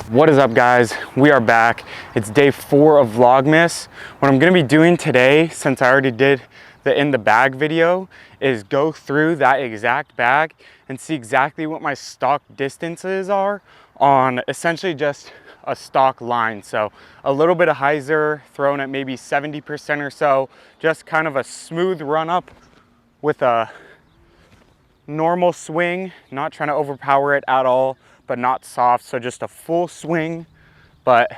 What is up, guys? We are back. It's day 4 of Vlogmas. What I'm gonna be doing today, since I already did the in the bag video, is go through that exact bag and see exactly what my stock distances are on essentially just a stock line. So a little bit of hyzer thrown at maybe 70% or so, just kind of a smooth run up with a normal swing, not trying to overpower it at all, but not soft. So just a full swing, but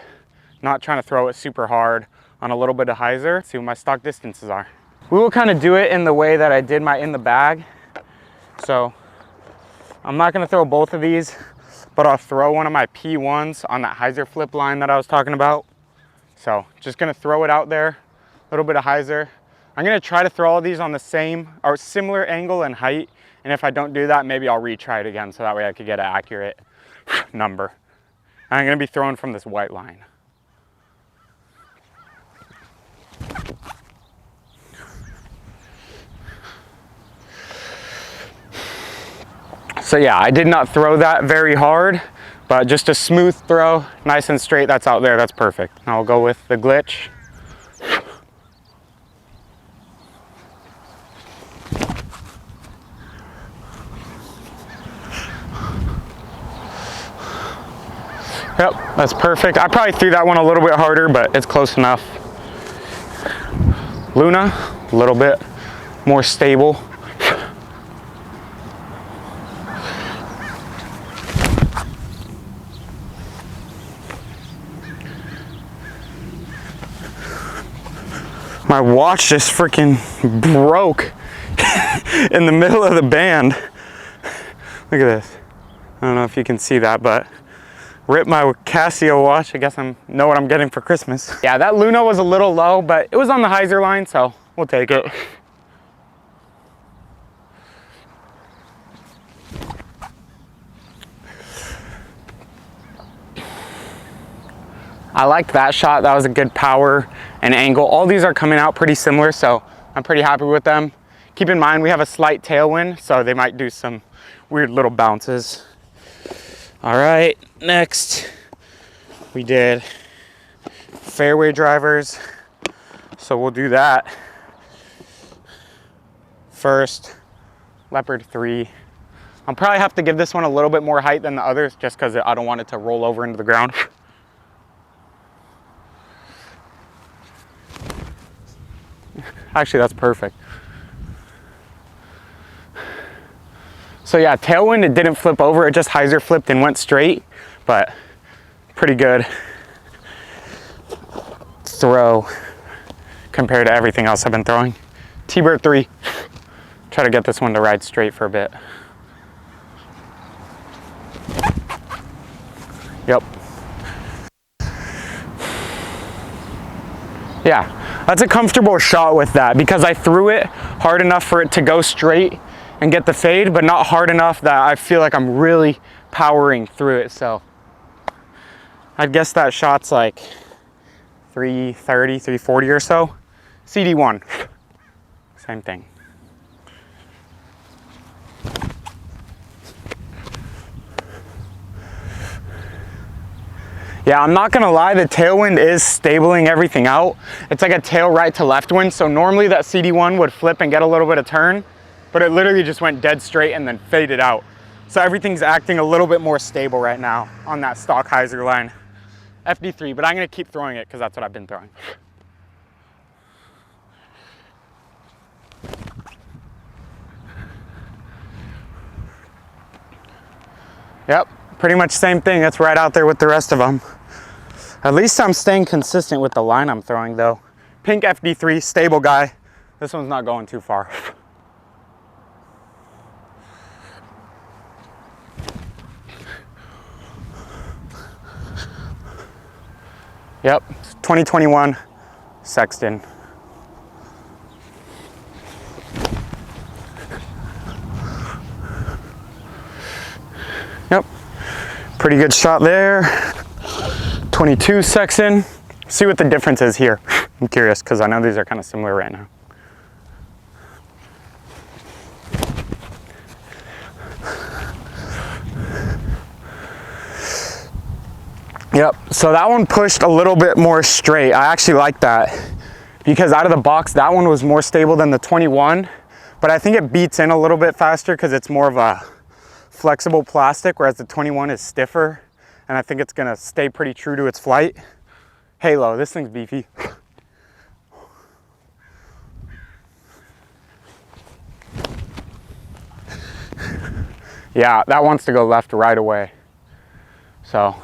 not trying to throw it super hard on a little bit of hyzer. See what my stock distances are. We will kind of do it in the way that I did my in the bag. So I'm not going to throw both of these, but I'll throw one of my P1s on that hyzer flip line that I was talking about. So just going to throw it out there, a little bit of hyzer. I'm going to try to throw all these on the same or similar angle and height. And if I don't do that, maybe I'll retry it again so that way I could get an accurate number. I'm going to be throwing from this white line. So yeah, I did not throw that very hard, but just a smooth throw, nice and straight. That's out there. That's perfect. I'll go with the glitch. Yep, that's perfect. I probably threw that one a little bit harder, but it's close enough. Luna, a little bit more stable. My watch just freaking broke in the middle of the band. Look at this. I don't know if you can see that, but ripped my Casio watch. I guess I know what I'm getting for Christmas. Yeah, that Luna was a little low, but it was on the hyzer line, so we'll take it. I liked that shot. That was a good power and angle. All these are coming out pretty similar, so I'm pretty happy with them. Keep in mind, we have a slight tailwind, so they might do some weird little bounces. All right, next we did fairway drivers. So we'll do that first. Leopard 3. I'll probably have to give this one a little bit more height than the others just because I don't want it to roll over into the ground. Actually, that's perfect. So yeah, tailwind, it didn't flip over. It just hyzer flipped and went straight, but pretty good throw compared to everything else I've been throwing. T-Bird 3. Try to get this one to ride straight for a bit. Yep. Yeah. That's a comfortable shot with that because I threw it hard enough for it to go straight and get the fade, but not hard enough that I feel like I'm really powering through it. So I'd guess that shot's like 330, 340 or so. CD1, same thing. Yeah, I'm not gonna lie, the tailwind is stabling everything out. It's like a tail right to left wind. So normally that CD1 would flip and get a little bit of turn, but it literally just went dead straight and then faded out. So everything's acting a little bit more stable right now on that stock hyzer line. FD3, but I'm gonna keep throwing it because that's what I've been throwing. Yep, pretty much same thing. It's right out there with the rest of them. At least I'm staying consistent with the line I'm throwing though. Pink FD3, stable guy. This one's not going too far. Yep, 2021 Sexton. Yep, pretty good shot there. 22 Sexton. See what the difference is here. I'm curious because I know these are kind of similar right now. Yep, so that one pushed a little bit more straight. I actually like that because out of the box, that one was more stable than the 21, but I think it beats in a little bit faster because it's more of a flexible plastic, whereas the 21 is stiffer, and I think it's gonna stay pretty true to its flight. Halo, this thing's beefy. Yeah, that wants to go left right away. So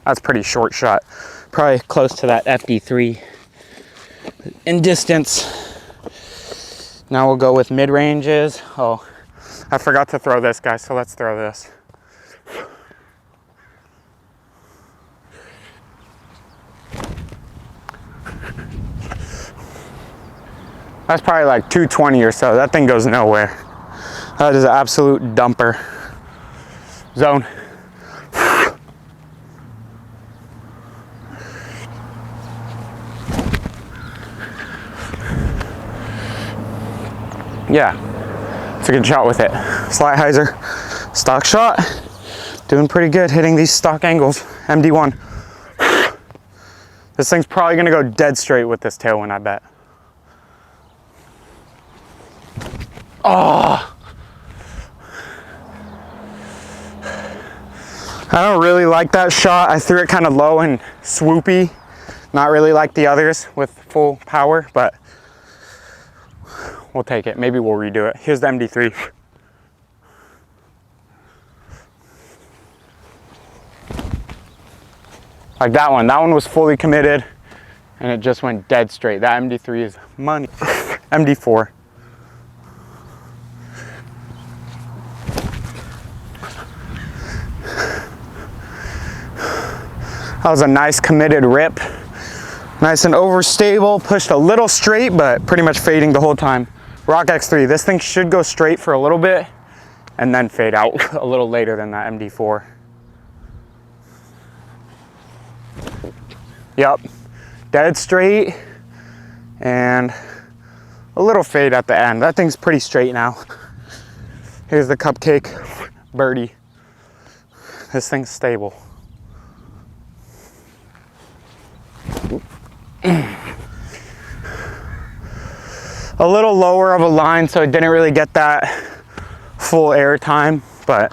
that's pretty short shot. Probably close to that FD3 in distance. Now we'll go with mid ranges. Oh, I forgot to throw this, guys, so let's throw this. That's probably like 220 or so. That thing goes nowhere. That is an absolute dumper. Zone. Yeah, it's a good shot with it. Slight hyzer, stock shot. Doing pretty good hitting these stock angles. MD1. This thing's probably gonna go dead straight with this tailwind, I bet. Oh! I don't really like that shot. I threw it kind of low and swoopy. Not really like the others with full power, but we'll take it. Maybe we'll redo it. Here's the MD3. Like that one was fully committed and it just went dead straight. That MD3 is money. MD4. That was a nice committed rip. Nice and overstable, pushed a little straight, but pretty much fading the whole time. Rock X3, this thing should go straight for a little bit and then fade out a little later than that MD4. Yep, dead straight and a little fade at the end. That thing's pretty straight now. Here's the cupcake birdie. This thing's stable. A little lower of a line, so it didn't really get that full air time, but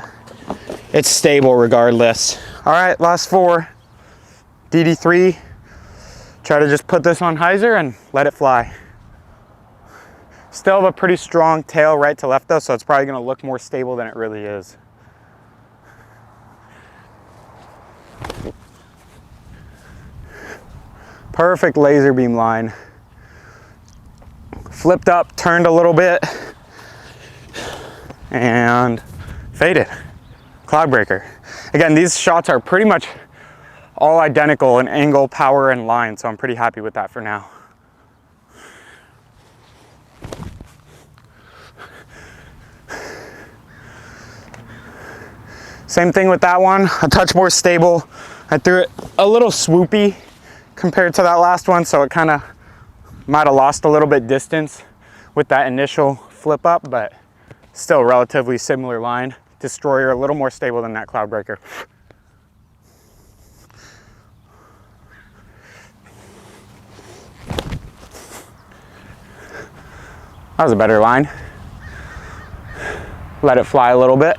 it's stable regardless. All right, last four. DD3. Try to just put this on hyzer and let it fly. Still have a pretty strong tail right to left though, so it's probably gonna look more stable than it really is. Perfect laser beam line. Flipped up, turned a little bit, and faded. Cloud breaker. Again, these shots are pretty much all identical in angle, power, and line, so I'm pretty happy with that for now. Same thing with that one, a touch more stable. I threw it a little swoopy compared to that last one, so it kind of might have lost a little bit distance with that initial flip up, but still relatively similar line. Destroyer a little more stable than that cloud breaker. That was a better line. Let it fly a little bit.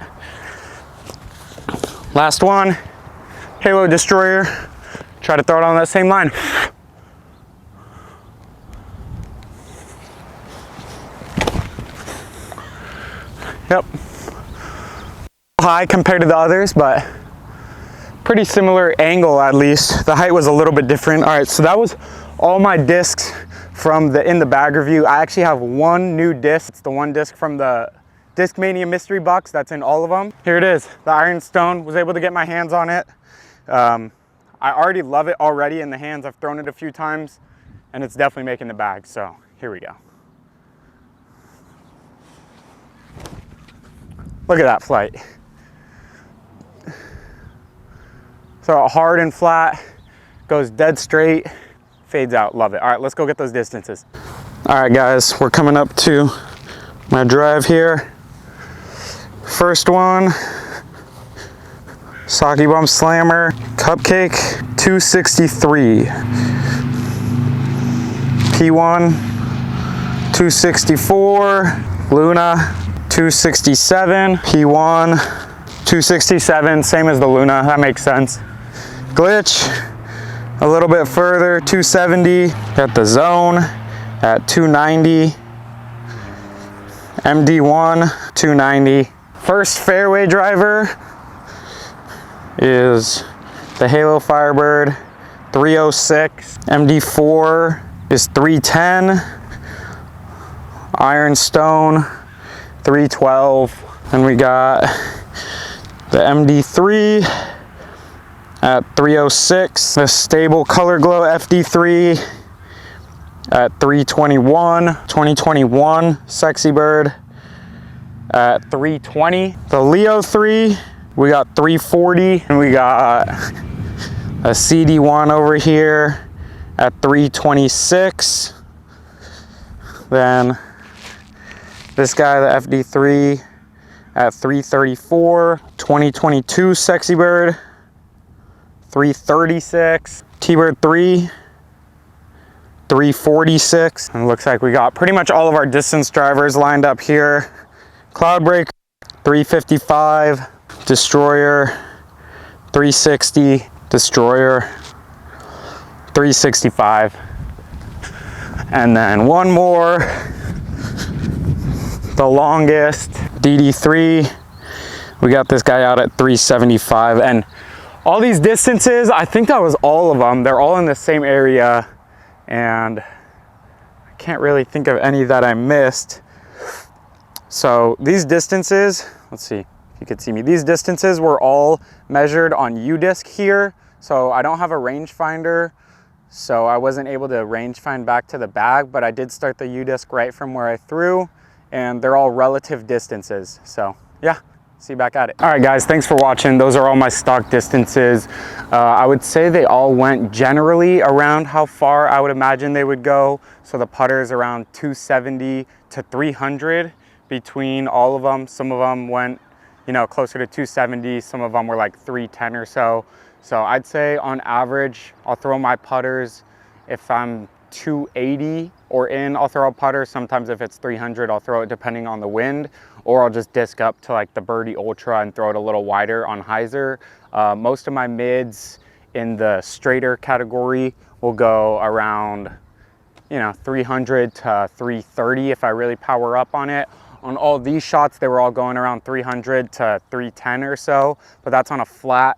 Last one, Halo Destroyer. Try to throw it on that same line. Yep. High compared to the others, but pretty similar angle at least. The height was a little bit different. All right, so that was all my discs from the in the bag review. I actually have one new disc. It's the one disc from the Discmania mystery box that's in all of them. Here it is, the Ironstone. Was able to get my hands on it. I already love it already in the hands. I've thrown it a few times and it's definitely making the bag. So here we go. Look at that flight. So hard and flat, goes dead straight, fades out, love it. All right, let's go get those distances. All right guys, we're coming up to my drive here. First one, Sake Bump Slammer, Cupcake, 263. P1, 264. Luna, 267. P1, 267, same as the Luna, that makes sense. Glitch, a little bit further, 270. Got the Zone at 290. MD1, 290. First fairway driver is the Halo Firebird, 306. MD4 is 310. Iron Stone, 312. And we got the MD3 at 306. The Stable Color Glow FD3 at 321. 2021 Sexy Bird at 320. The Leo 3, we got 340. And we got a CD1 over here at 326. Then this guy, the FD3 at 334. 2022 Sexy Bird, 336. T-Bird 3, 346. And it looks like we got pretty much all of our distance drivers lined up here. Cloudbreaker, 355. Destroyer, 360. Destroyer, 365. And then one more, the longest, DD3. We got this guy out at 375. And all these distances, I think that was all of them. They're all in the same area. And I can't really think of any that I missed. So these distances, let's see if you could see me. These distances were all measured on U-disc here. So I don't have a rangefinder, so I wasn't able to range find back to the bag, but I did start the U-disc right from where I threw, and they're all relative distances. So yeah, see you back at it. All right guys, thanks for watching. Those are all my stock distances. I would say they all went generally around how far I would imagine they would go. So the putters around 270 to 300 between all of them. Some of them went, you know, closer to 270. Some of them were like 310 or so. So I'd say on average, I'll throw my putters if I'm 280 or in, I'll throw a putter. Sometimes if it's 300, I'll throw it depending on the wind, or I'll just disc up to like the Birdie Ultra and throw it a little wider on hyzer. Most of my mids in the straighter category will go around, you know, 300 to 330 if I really power up on it. On all these shots, they were all going around 300 to 310 or so, but that's on a flat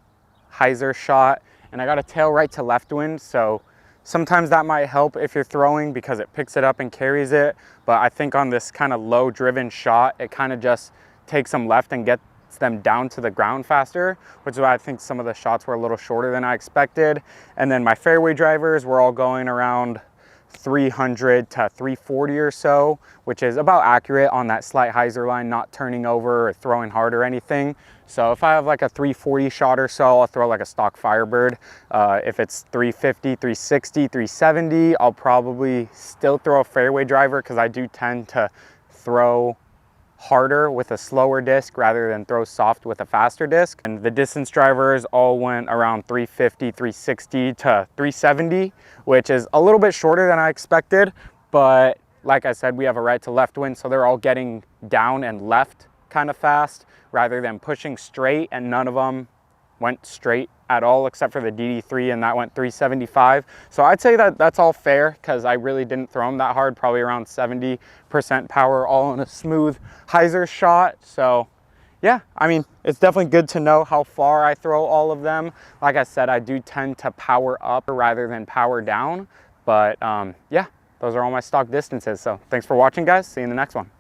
hyzer shot. And I got a tail right to left wind, so sometimes that might help if you're throwing because it picks it up and carries it. But I think on this kind of low driven shot, it kind of just takes them left and gets them down to the ground faster, which is why I think some of the shots were a little shorter than I expected. And then my fairway drivers were all going around 300 to 340 or so, which is about accurate on that slight hyzer line, not turning over or throwing hard or anything. So if I have like a 340 shot or so, I'll throw like a stock Firebird. If it's 350, 360, 370, I'll probably still throw a fairway driver because I do tend to throw harder with a slower disc rather than throw soft with a faster disc. And the distance drivers all went around 350, 360 to 370, which is a little bit shorter than I expected. But like I said, we have a right to left wind, so they're all getting down and left kind of fast rather than pushing straight, and none of them went straight at all except for the DD3, and that went 375. So I'd say that that's all fair because I really didn't throw them that hard, probably around 70% power, all in a smooth hyzer shot. So yeah, I mean, it's definitely good to know how far I throw all of them. Like I said, I do tend to power up rather than power down, but yeah, those are all my stock distances. So thanks for watching guys, see you in the next one.